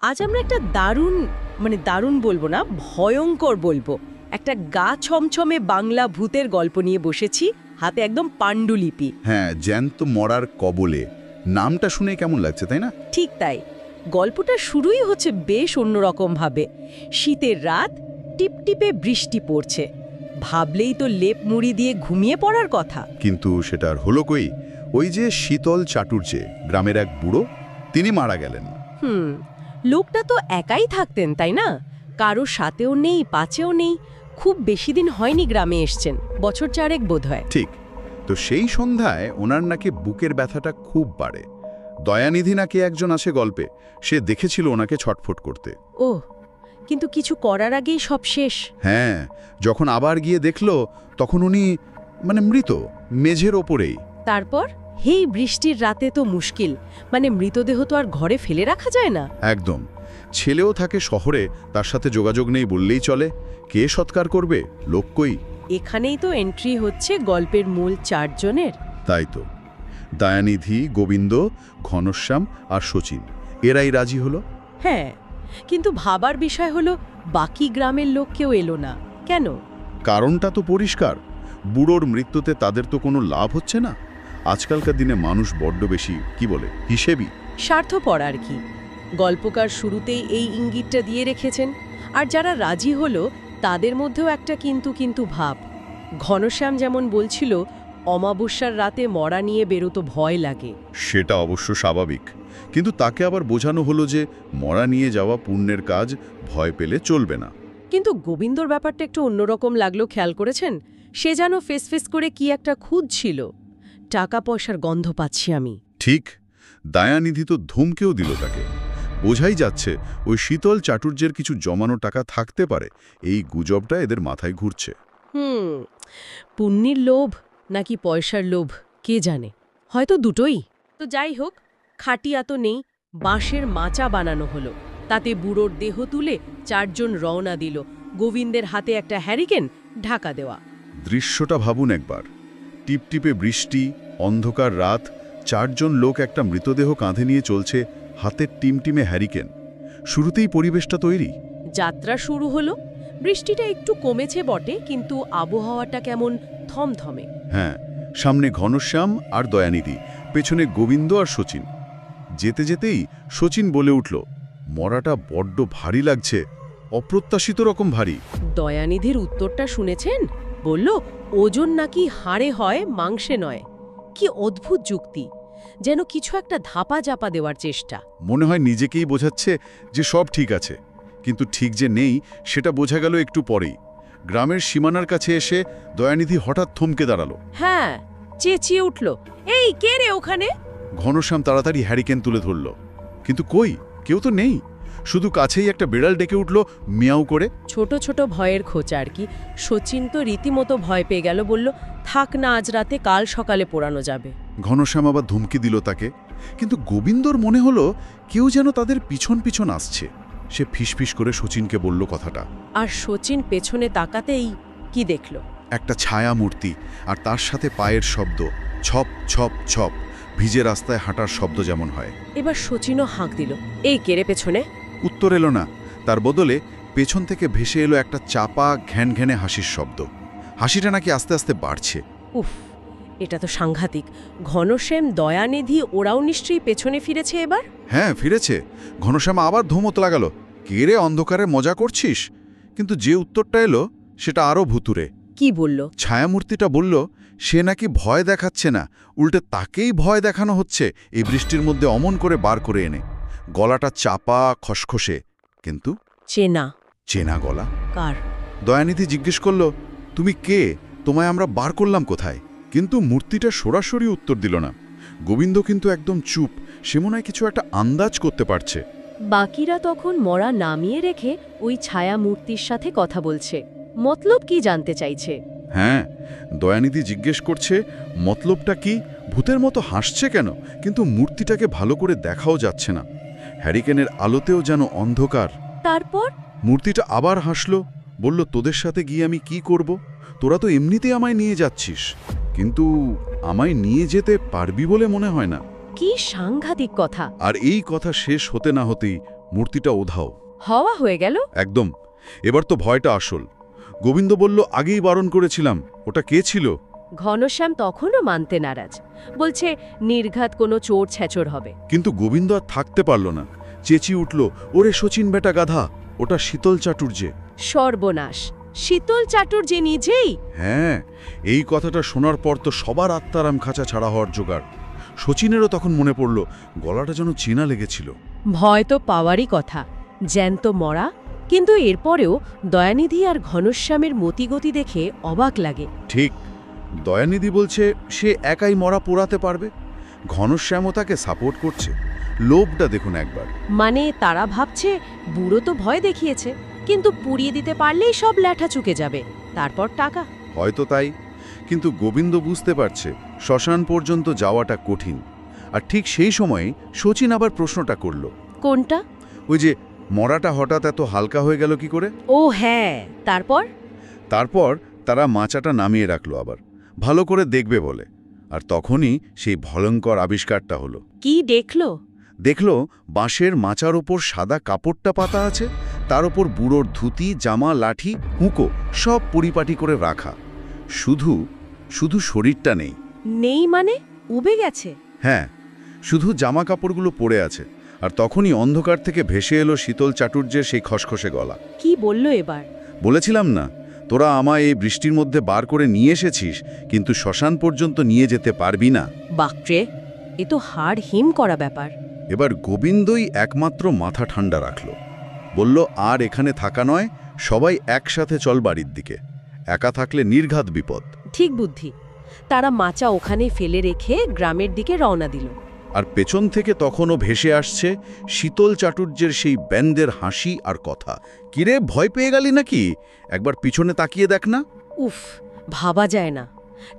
আজ আমরা একটা দারুণ বলবো না, ভয়ঙ্কর বলবো, একটা গা ছমছমে বাংলা ভূতের গল্প নিয়ে বসেছি, হাতে একদম পাণ্ডুলিপি। হ্যাঁ, জ্যান্ত মরার কবলে। নামটা শুনে কেমন লাগছে, তাই না? ঠিক তাই। গল্পটা শুরুই হচ্ছে বেশ অন্যরকম ভাবে। শীতের রাত, টিপটিপে বৃষ্টি পড়ছে, ভাবলেই তো লেপ মুড়ি দিয়ে ঘুমিয়ে পড়ার কথা। কিন্তু সেটার হলো কই? ওই যে শীতল চাটুর্যে গ্রামের এক বুড়ো, তিনি মারা গেলেন। লোকটা তো একাই থাকতেন, তাই না? কারো সাথেও নেই, পাচেও নেই। খুব বেশি দিন হয়নি গ্রামে এসছেন, বছর চারেক বোধহয়। ঠিক। তো সেই সন্ধ্যায় ওনার নাকি বুকের ব্যথাটা খুব বাড়ে। দয়ানিধি নাকি একজন আছে গল্পে, সে দেখেছিল ওনাকে ছটফট করতে। ওহ, কিন্তু কিছু করার আগেই সব শেষ। হ্যাঁ, যখন আবার গিয়ে দেখলো তখন উনি মৃত, মেঝের ওপরেই। তারপর হেই বৃষ্টির রাতে তো মুশকিল, মৃতদেহ তো আর ঘরে ফেলে রাখা যায় না। একদম। ছেলেও থাকে শহরে, তার সাথে যোগাযোগ নেই বললেই চলে। কে সৎকার করবে? লোক কই? এখানেই তো এন্ট্রি হচ্ছে গল্পের মূল চারজনের। তাই তো, দয়ানিধি, গোবিন্দ, ঘনশ্যাম আর শচীন, এরাই রাজি হলো। হ্যাঁ, কিন্তু ভাবার বিষয় হলো বাকি গ্রামের লোক কেউ এলো না কেন? কারণটা তো পরিষ্কার, বুড়োর মৃত্যুতে তাদের তো কোনো লাভ হচ্ছে না। আজকালকার দিনে মানুষ বড্ড বেশি হিসেবি, স্বার্থপর আর কি। গল্পকার শুরুতেই এই ইঙ্গিতটা দিয়ে রেখেছেন। আর যারা রাজি হলো তাদের মধ্যেও একটা কিন্তু ভাব। ঘনশ্যাম যেমন বলছিল, অমাবস্যার রাতে মরা নিয়ে বেরোতো ভয় লাগে। সেটা অবশ্য স্বাভাবিক, কিন্তু তাকে আবার বোঝানো হলো যে মরা নিয়ে যাওয়া পুণ্যের কাজ, ভয় পেলে চলবে না। কিন্তু গোবিন্দর ব্যাপারটা একটু অন্যরকম লাগলো, খেয়াল করেছেন? সে যেন ফেস করে কি একটা খুঁজছিল। টাকা পয়সার গন্ধ পাচ্ছি আমি। ঠিক। দয়ানিধি তো ধমকেও দিল তাকে। বোঝাই যাচ্ছে ওই শীতল চাটুর্যের কিছু জমানো টাকা থাকতে পারে, এই গুজবটা এদের মাথায় ঘুরছে। পুণ্যের লোভ নাকি পয়সার লোভ, কে জানে, হয়তো দুটোই। তো যাই হোক, খাটিয়া তো নেই, বাঁশের মাচা বানানো হলো। তাতে বুড়োর দেহ তুলে চারজন রওনা দিল। গোবিন্দের হাতে একটা হ্যারিকেন, ঢাকা দেওয়া। দৃশ্যটা ভাবুন একবার। টিপটিপে বৃষ্টি, অন্ধকার রাত, চারজন লোক একটা মৃতদেহ কাঁধে নিয়ে চলছে, হাতের টিমটিমে হ্যারিকেন। শুরুতেই পরিবেশটা তৈরি। যাত্রা শুরু হলো। বৃষ্টিটা একটু কমেছে বটে, কিন্তু আবহাওয়াটা কেমন থমথমে। হ্যাঁ, সামনে ঘনশ্যাম আর দয়ানিধি, পেছনে গোবিন্দ আর শচীন। যেতে যেতেই শচীন বলে উঠল, মরাটা বড্ড ভারী লাগছে, অপ্রত্যাশিত রকম ভারী। দয়ানিধির উত্তরটা শুনেছেন? বলল, ওজন নাকি হাড়ে হয়, মাংসে নয়। কি অদ্ভুত যুক্তি! যেন কিছু একটা ধাপা চাপা দেওয়ার চেষ্টা। মনে হয় নিজেকেই বোঝাচ্ছে যে সব ঠিক আছে, কিন্তু ঠিক যে নেই সেটা বোঝা গেল একটু পরেই। গ্রামের সীমানার কাছে এসে দয়ানিধি হঠাৎ থমকে দাঁড়ালো। হ্যাঁ, চেঁচিয়ে উঠল, এই কে রে ওখানে? ঘনশ্যাম তাড়াতাড়ি হ্যারিকেন তুলে ধরল, কিন্তু কই, কেউ তো নেই। শুধু কাছেই একটা বিড়াল ডেকে উঠল মিয়াও করে। ছোট ছোট ভয়ের খোঁচা আর কি। শচীন তো রীতিমতো ভয় পেয়ে গেল, বলল, থাক না, আজ রাতে কাল সকালে পোড়ানো যাবে। ঘনশ্যাম আবার ধমকি দিল তাকে, কিন্তু গোবিন্দর মনে হলো কেউ যেন তাদের পিছন পিছন আসছে। সে ফিসফিস করে শচীনকে বলল কথাটা। আর শচীন পেছনে তাকাতেই কি দেখল? একটা ছায়া মূর্তি, আর তার সাথে পায়ের শব্দ, ছপ ছপ ছপ, ভিজে রাস্তায় হাঁটার শব্দ যেমন হয়। এবার শচীনও হাঁক দিল, এই কেড়ে পেছনে? উত্তর এলো না। তার বদলে পেছন থেকে ভেসে এলো একটা চাপা ঘ্যানঘ্যানে হাসির শব্দ। হাসিটা নাকি আস্তে আস্তে বাড়ছে। উফ, এটা তো সাংঘাতিক। ঘনশ্যাম, দয়ানিধি, ওরাও নিশ্চয়ই পেছনে ফিরেছে এবার। হ্যাঁ, ফিরেছে। ঘনশ্যাম আবার ধুমত লাগালো, কে রে, অন্ধকারে মজা করছিস? কিন্তু যে উত্তরটা এলো সেটা আরও ভুতুরে। কি বলল? ছায়ামূর্তিটা বলল সে নাকি ভয় দেখাচ্ছে না, উল্টে তাকেই ভয় দেখানো হচ্ছে, এই বৃষ্টির মধ্যে অমন করে বার করে এনে। গলাটা চাপা, খসখসে, কিন্তু চেনা গলা। কার? দয়ানিধি জিজ্ঞেস করল, তুমি কে? তোমায় আমরা বার করলাম কোথায়? কিন্তু মূর্তিটা সরাসরি উত্তর দিল না। গোবিন্দ কিন্তু একদম চুপ, সে মনে হয় কিছু একটা আন্দাজ করতে পারছে। বাকিরা তখন মরা নামিয়ে রেখে ওই ছায়া মূর্তির সাথে কথা বলছে। মতলব কি জানতে চাইছে। হ্যাঁ, দয়ানিধি জিজ্ঞেস করছে মতলবটা কি, ভূতের মতো হাসছে কেন, কিন্তু মূর্তিটাকে ভালো করে দেখাও যাচ্ছে না। হ্যারিকেনের আলোতেও যেন অন্ধকার। তারপর মূর্তিটা আবার হাসল, বলল, তোদের সাথে গিয়ে আমি কি করব? তোরা তো এমনিতেই আমায় নিয়ে যাচ্ছিস, কিন্তু আমায় নিয়ে যেতে পারবি বলে মনে হয় না। কি সাংঘাতিক কথা! আর এই কথা শেষ হতে না হতেই মূর্তিটা ওধাও। হওয়া হয়ে গেল। একদম। এবার তো ভয়টা আসল। গোবিন্দ বলল, আগেই বারণ করেছিলাম। ওটা কে ছিল? ঘনশ্যাম তখনও মানতে নারাজ, বলছে নির্ঘাত কোনো চোর ছেচর হবে। কিন্তু গোবিন্দ আর থাকতে পারল না, চেঁচিয়ে উঠল, ওরে শচীন বেটা গাধা, ওটা শীতল চাটুর্যে। সর্বনাশ! শীতল চাটুর্যে নিজেই? হ্যাঁ, এই কথাটা শোনার পর তো সবার আত্মারাম খাঁচা ছাড়া হওয়ার জোগাড়। শচীনেরও তখন মনে পড়ল, গলাটা যেন চেনা লেগেছিল। ভয় তো পাওয়ারই কথা, জ্যান্ত মরা। কিন্তু এরপরেও দয়ানিধি আর ঘনশ্যামের মতিগতি দেখে অবাক লাগে। ঠিক, দয়ানিধি বলছে সে একাই মরা পোড়াতে পারবে, ঘনশ্যামও তাকে সাপোর্ট করছে। লোভটা দেখুন একবার। মানে তারা ভাবছে বুড়ো তো ভয় দেখিয়েছে, কিন্তু পুড়িয়ে দিতে পারলেই সব ল্যাঠা চুকে যাবে, তারপর টাকা। হয়তো তাই, কিন্তু গোবিন্দ বুঝতে পারছে শ্মশান পর্যন্ত যাওয়াটা কঠিন। আর ঠিক সেই সময়ে শচীন আবার প্রশ্নটা করল। কোনটা? ওই যে মরাটা হঠাৎ এত হালকা হয়ে গেল কি করে? ও হ্যাঁ, তারপর? তারপর তারা মাচাটা নামিয়ে রাখলো আবার, ভালো করে দেখবে বলে। আর তখনই সেই ভয়ঙ্কর আবিষ্কারটা হলো। কি দেখলো? দেখলো বাঁশের মাচার ওপর সাদা কাপড়টা পাতা আছে, তার ওপর বুড়োর ধুতি, জামা, লাঠি, হুঁকো সব পরিপাটি করে রাখা। শুধু শুধু শরীরটা নেই। নেই মানে? উবে গেছে? হ্যাঁ, শুধু জামা কাপড়গুলো পড়ে আছে। আর তখনই অন্ধকার থেকে ভেসে এলো শীতল চাটুর্যের সেই খসখসে গলা। কি বলল এবার? বলেছিলাম না, তোরা আমায় এই বৃষ্টির মধ্যে বার করে নিয়ে এসেছিস, কিন্তু শ্মশান পর্যন্ত নিয়ে যেতে পারবি না। বাক্রে, এ তো হাড় হিম করা ব্যাপার। এবার গোবিন্দই একমাত্র মাথা ঠান্ডা রাখল, বলল, আর এখানে থাকা নয়, সবাই একসাথে চল বাড়ির দিকে। একা থাকলে নির্ঘাত বিপদ। ঠিক বুদ্ধি। তারা মাচা ওখানে ফেলে রেখে গ্রামের দিকে রওনা দিল। আর পেছন থেকে তখনও ভেসে আসছে শীতল চাটুর্যের সেই ব্যান্ডের হাসি আর কথা। কিরে, ভয় পেয়ে গেলি নাকি? একবার পিছনে তাকিয়ে দেখ না। উফ, ভাবা যায় না।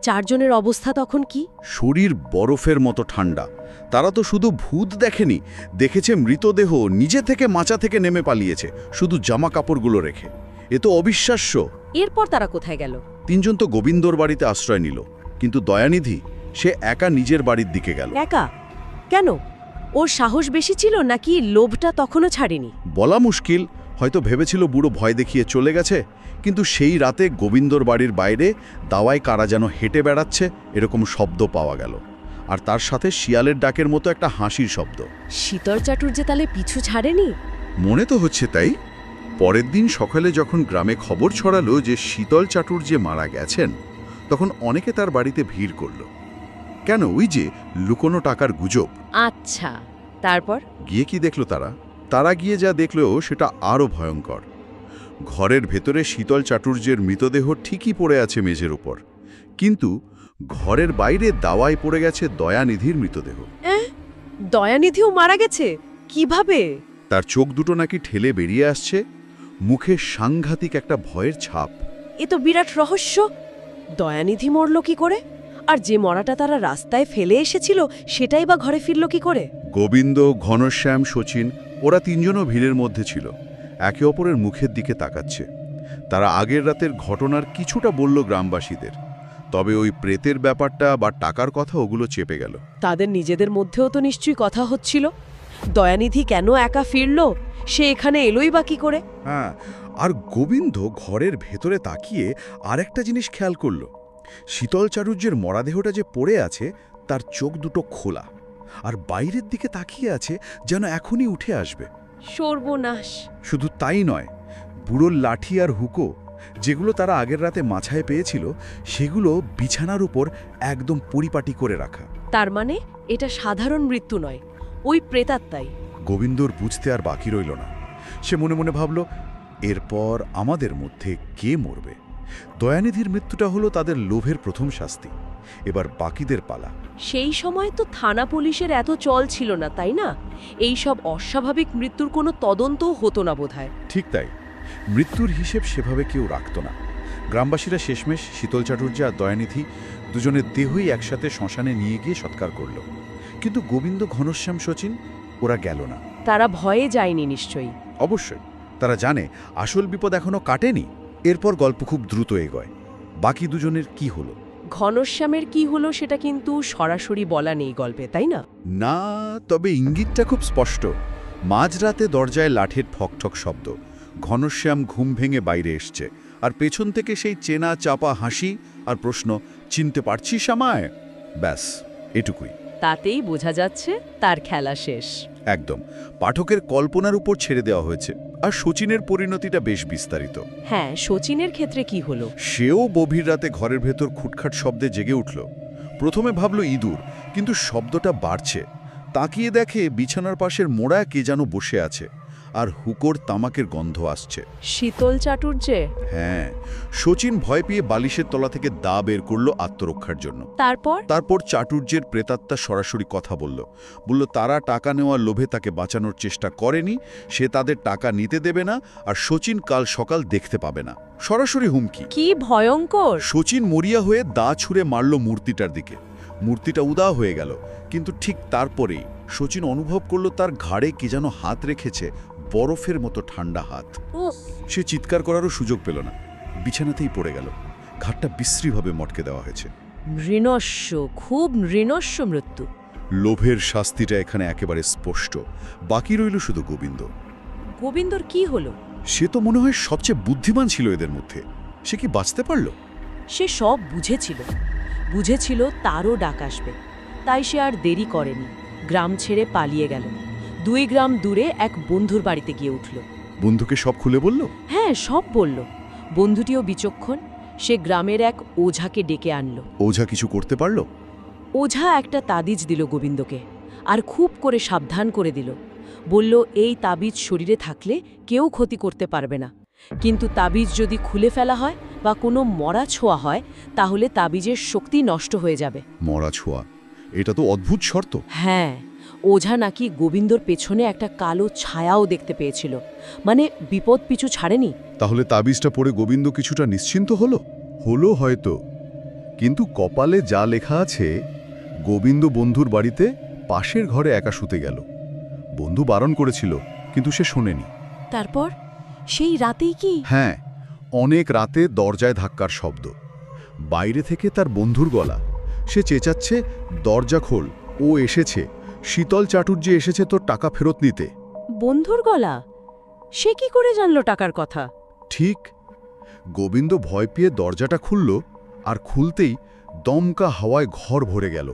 চারজনের অবস্থা তখন কি? শরীর বরফের মতো ঠান্ডা। তারা তো শুধু ভূত দেখেনি, দেখেছে মৃতদেহ নিজে থেকে মাচা থেকে নেমে পালিয়েছে, শুধু জামা কাপড়গুলো রেখে। এ তো অবিশ্বাস্য। এরপর তারা কোথায় গেল? তিনজন তো গোবিন্দর বাড়িতে আশ্রয় নিল, কিন্তু দয়ানিধি সে একা নিজের বাড়ির দিকে গেল। একা? কেন? ওর সাহস বেশি ছিল নাকি লোভটা তখনও ছাড়েনি? বলা মুশকিল। হয়তো ভেবেছিল বুড়ো ভয় দেখিয়ে চলে গেছে, কিন্তু সেই রাতে গোবিন্দর বাড়ির বাইরে দাওয়ায় কারা যেন হেঁটে বেড়াচ্ছে এরকম শব্দ পাওয়া গেল। আর তার সাথে শিয়ালের ডাকের মতো একটা হাসির শব্দ। শীতল চাটুর্যে তাহলে পিছু ছাড়েনি? মনে তো হচ্ছে তাই। পরের দিন সকালে যখন গ্রামে খবর ছড়ালো যে শীতল চাটুর্যে মারা গেছেন, তখন অনেকে তার বাড়িতে ভিড় করল। কেন? ওই যে লুকোনো টাকার গুজব। আচ্ছা, তারপর? গিয়ে কি দেখল তারা? তারা গিয়ে যা দেখল সেটা আরও ভয়ঙ্কর। ঘরের ভেতরে শীতল চাটুর্যের মৃতদেহ ঠিকই পড়ে আছে মেঝের উপর, কিন্তু ঘরের বাইরে দাওয়ায় পড়ে গেছে দয়ানিধির মৃতদেহ। দয়ানিধিও মারা গেছে? কিভাবে? তার চোখ দুটো নাকি ঠেলে বেরিয়ে আসছে, মুখে সাংঘাতিক একটা ভয়ের ছাপ। এ তো বিরাট রহস্য। দয়ানিধি মরল কি করে? আর যে মরাটা তারা রাস্তায় ফেলে এসেছিল সেটাই বা ঘরে ফিরল কি করে? গোবিন্দ, ঘনশ্যাম, শচীন ওরা তিনজনও ভিড়ের মধ্যে ছিল, একে অপরের মুখের দিকে তাকাচ্ছে। তারা আগের রাতের ঘটনার কিছুটা বলল গ্রামবাসীদের, তবে ওই প্রেতের ব্যাপারটা বা টাকার কথা ওগুলো চেপে গেল। তাদের নিজেদের মধ্যেও তো নিশ্চয়ই কথা হচ্ছিল, দয়ানিধি কেন একা ফিরল, সে এখানে এলোই বা কি করে? হ্যাঁ, আর গোবিন্দ ঘরের ভেতরে তাকিয়ে আরেকটা জিনিস খেয়াল করল। শীতল চাটুর্যের মরাদেহটা যে পড়ে আছে তার চোখ দুটো খোলা, আর বাইরের দিকে তাকিয়ে আছে যেন এখনই উঠে আসবে। সর্বনাশ! শুধু তাই নয়, বুড়োর লাঠি আর হুকো যেগুলো তারা আগের রাতে মাছায় পেয়েছিল সেগুলো বিছানার উপর একদম পরিপাটি করে রাখা। তার মানে এটা সাধারণ মৃত্যু নয়, ওই প্রেতাত্মাই। গোবিন্দর বুঝতে আর বাকি রইল না। সে মনে মনে ভাবল, এরপর আমাদের মধ্যে কে মরবে? দয়ানিধির মৃত্যুটা হলো তাদের লোভের প্রথম শাস্তি, এবার বাকিদের পালা। সেই সময় তো থানা পুলিশের এত চল ছিল না, তাই না? এই সব অস্বাভাবিক মৃত্যুর কোনো তদন্তও হতো না বোধহয়। ঠিক তাই, মৃত্যুর হিসেব সেভাবে কেউ রাখত না। গ্রামবাসীরা শেষমেশ শীতল চাটুর্য আর দয়ানিধি দুজনের দেহই একসাথে শ্মশানে নিয়ে গিয়ে সৎকার করল, কিন্তু গোবিন্দ, ঘনশ্যাম, শচীন ওরা গেল না। তারা ভয়ে যায়নি নিশ্চয়ই? অবশ্যই, তারা জানে আসল বিপদ এখনো কাটেনি। এরপর গল্প খুব দ্রুত এগোয়। বাকি দুজনের কি হলো? ঘনশ্যামের কি হলো সেটা কিন্তু সরাসরি বলা নেই গল্পে, তাই না? না, তবে ইঙ্গিতটা খুব স্পষ্ট। মাঝরাতে দরজায় লাঠির ঠকঠক শব্দ। ঘনশ্যাম ঘুম ভেঙে বাইরে এসছে, আর পেছন থেকে সেই চেনা চাপা হাসি আর প্রশ্ন, চিনতে পারছিস আমায়? ব্যাস, এটুকুই। তাতেই বোঝা যাচ্ছে তার খেলা শেষ। একদম। পাঠকের কল্পনার উপর ছেড়ে দেওয়া হয়েছে। আর শচীনের পরিণতিটা বেশ বিস্তারিত। হ্যাঁ, শচীনের ক্ষেত্রে কি হলো? সেও গভীর রাতে ঘরের ভেতর খুটখাট শব্দে জেগে উঠল। প্রথমে ভাবল ইঁদুর, কিন্তু শব্দটা বাড়ছে। তাকিয়ে দেখে বিছানার পাশের মোড়া কে যেন বসে আছে, আর হুকোর তামাকের গন্ধ আসছে। শীতল চাটুর্যে? হ্যাঁ। শচীন ভয় পেয়ে বালিশের তলা থেকে দা বের করল আত্মরক্ষার জন্য। তারপর চাটুর্যের প্রেতাত্মা সরাসরি কথা বলল। তারা টাকা নেওয়ার লোভে তাকে বাঁচানোর চেষ্টা করেনি, সে তাদের টাকা নিতে দেবে না, আর শচীন কাল সকাল দেখতে পাবে না। সরাসরি হুমকি। কি ভয়ঙ্কর! শচীন মরিয়া হয়ে দা ছুঁড়ে মারল মূর্তিটার দিকে। মূর্তিটা উদাও হয়ে গেল, কিন্তু ঠিক তারপরেই শচীন অনুভব করল তার ঘাড়ে কে যেন হাত রেখেছে, বরফের মতো ঠান্ডা হাত। সে চিৎকার করারও সুযোগ পেল না, বিছানাতেই পড়ে গেল। ঘাটটা বিশ্রীভাবে মটকে দেওয়া হয়েছে। নৃণস্য, খুব নৃণস্য মৃত্যু। লোভের শাস্তিটা এখানে একেবারে স্পষ্ট। বাকি রইল শুধু গোবিন্দ। গোবিন্দর কি হলো? সে তো মনে হয় সবচেয়ে বুদ্ধিমান ছিল এদের মধ্যে। সে কি বাঁচতে পারল? সে সব বুঝেছিল তারও ডাক আসবে, তাই সে আর দেরি করেনি। গ্রাম ছেড়ে পালিয়ে গেল। 2 গ্রাম দূরে এক বন্ধুর বাড়িতে গিয়ে উঠল। বন্ধুকে সব খুলে বলল? হ্যাঁ, সব বলল। বন্ধুটিও বিচক্ষণ, সে গ্রামের এক ওঝাকে ডেকে আনল। ওঝা কিছু করতে পারল? ওঝা একটা তাবিজ দিল গোবিন্দকে, আর খুব করে সাবধান করে দিল। বলল, এই তাবিজ শরীরে থাকলে কেউ ক্ষতি করতে পারবে না, কিন্তু তাবিজ যদি খুলে ফেলা হয় বা কোনো মরা ছোঁয়া হয়, তাহলে তাবিজের শক্তি নষ্ট হয়ে যাবে। মরা ছোঁয়া? এটা তো অদ্ভুত শর্ত। হ্যাঁ, ওঝা নাকি গোবিন্দর পেছনে একটা কালো ছায়াও দেখতে পেয়েছিল, মানে বিপদ পিছু ছাড়েনি। তাহলে তাবিজটা পড়ে গোবিন্দ কিছুটা নিশ্চিন্ত হলো? হলো হয়তো, কিন্তু কপালে যা লেখা আছে, গোবিন্দ বন্ধুর বাড়িতে পাশের ঘরে একা শুতে গেল। বন্ধু বারণ করেছিল, কিন্তু সে শোনেনি। তারপর সেই রাতেই কি? হ্যাঁ, অনেক রাতে দরজায় ধাক্কার শব্দ। বাইরে থেকে তার বন্ধুর গলা। সে চেঁচাচ্ছে, দরজা খোল, ও এসেছে, শীতল চাটুর্যে এসেছে তোর টাকা ফেরত নিতে। বন্ধুর গলা? সে কি করে জানল টাকার কথা? ঠিক। গোবিন্দ ভয় পেয়ে দরজাটা খুলল, আর খুলতেই দমকা হাওয়ায় ঘর ভরে গেল।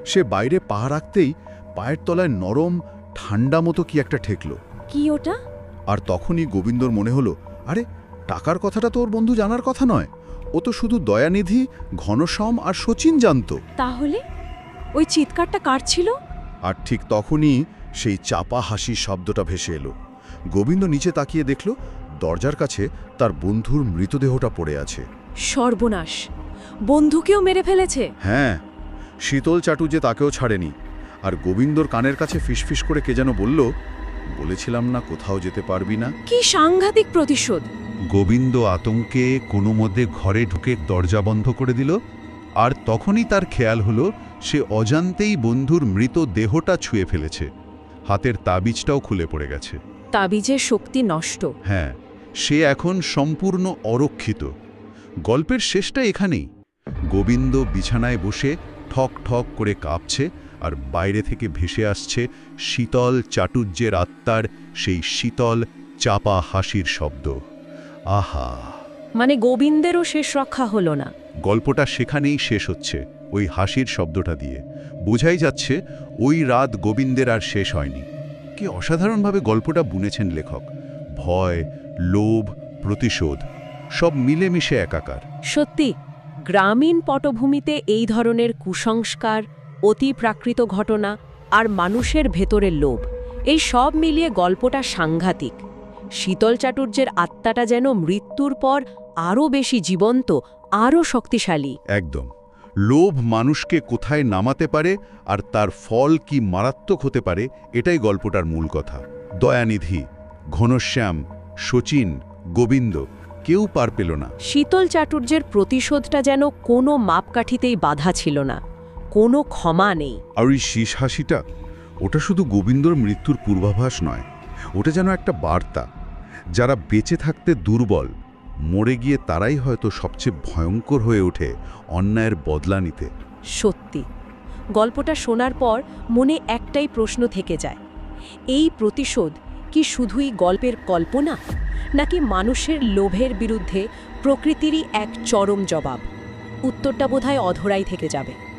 সে বাইরে পা রাখতেই পায়ের তলায় নরম ঠান্ডা মতো কি একটা ঠেকল। কি ওটা? আর তখনই গোবিন্দর মনে হলো, আরে, টাকার কথাটা তো ওর বন্ধু জানার কথা নয়। ও তো শুধু দয়ানিধি, ঘনশ্যাম আর শচীন জানত। তাহলে ওই চিৎকারটা কার ছিল? আর ঠিক তখনই সেই চাপা হাসির শব্দটা ভেসে এলো। গোবিন্দ নিচে তাকিয়ে দেখল, দরজার কাছে তার বন্ধুর মৃতদেহটা পড়ে আছে। সর্বনাশ! বন্ধুকেও মেরে ফেলেছে? হ্যাঁ, শীতল চাটুর্যে তাকেও ছাড়েনি। আর গোবিন্দর কানের কাছে ফিসফিস করে কে যেন বলল, বলেছিলাম না কোথাও যেতে পারবি না। কি সাংঘাতিক প্রতিশোধ! গোবিন্দ আতঙ্কে কোনো মধ্যে ঘরে ঢুকে দরজা বন্ধ করে দিল। আর তখনই তার খেয়াল হলো, সে অজান্তেই বন্ধুর মৃত দেহটা ছুঁয়ে ফেলেছে। হাতের তাবিজটাও খুলে পড়ে গেছে। তাবিজের শক্তি নষ্ট। হ্যাঁ, সে এখন সম্পূর্ণ অরক্ষিত। গল্পের শেষটা এখানেই। গোবিন্দ বিছানায় বসে ঠক ঠক করে কাঁপছে, আর বাইরে থেকে ভেসে আসছে শীতল চাটুর্যের আত্মার সেই শীতল চাপা হাসির শব্দ। আহা! মানে গোবিন্দেরও শেষ রক্ষা হলো না। গল্পটা সেখানেই শেষ হচ্ছে, ওই হাসির শব্দটা দিয়ে। বোঝাই যাচ্ছে ওই রাত গোবিন্দের আর শেষ হয়নি। কি অসাধারণভাবে গল্পটা বুনেছেন লেখক। ভয়, লোভ, প্রতিশোধ সব মিলেমিশে একাকার। সত্যি, গ্রামীণ পটভূমিতে এই ধরনের কুসংস্কার, অতি প্রাকৃত ঘটনা আর মানুষের ভেতরের লোভ, এই সব মিলিয়ে গল্পটা সাংঘাতিক। শীতল চাটুর্যের আত্মাটা যেন মৃত্যুর পর আরও বেশি জীবন্ত, আরও শক্তিশালী। একদম। লোভ মানুষকে কোথায় নামাতে পারে, আর তার ফল কি মারাত্মক হতে পারে, এটাই গল্পটার মূল কথা। দয়ানিধি, ঘনশ্যাম, শচীন, গোবিন্দ কেউ পার পেল না। শীতল চাটুর্যের প্রতিশোধটা যেন কোনো মাপকাঠিতেই বাধা ছিল না, কোনো ক্ষমা নেই। আর ওই শীষ হাসিটা, ওটা শুধু গোবিন্দর মৃত্যুর পূর্বাভাস নয়, ওটা যেন একটা বার্তা। যারা বেঁচে থাকতে দুর্বল, মরে গিয়ে তারাই হয়তো সবচেয়ে ভয়ঙ্কর হয়ে ওঠে অন্যায়ের বদলা নিতে। সত্যি, গল্পটা শোনার পর মনে একটাই প্রশ্ন থেকে যায়, এই প্রতিশোধ কি শুধুই গল্পের কল্পনা, নাকি মানুষের লোভের বিরুদ্ধে প্রকৃতিরই এক চরম জবাব? উত্তরটা বোধহয় অধরাই থেকে যাবে।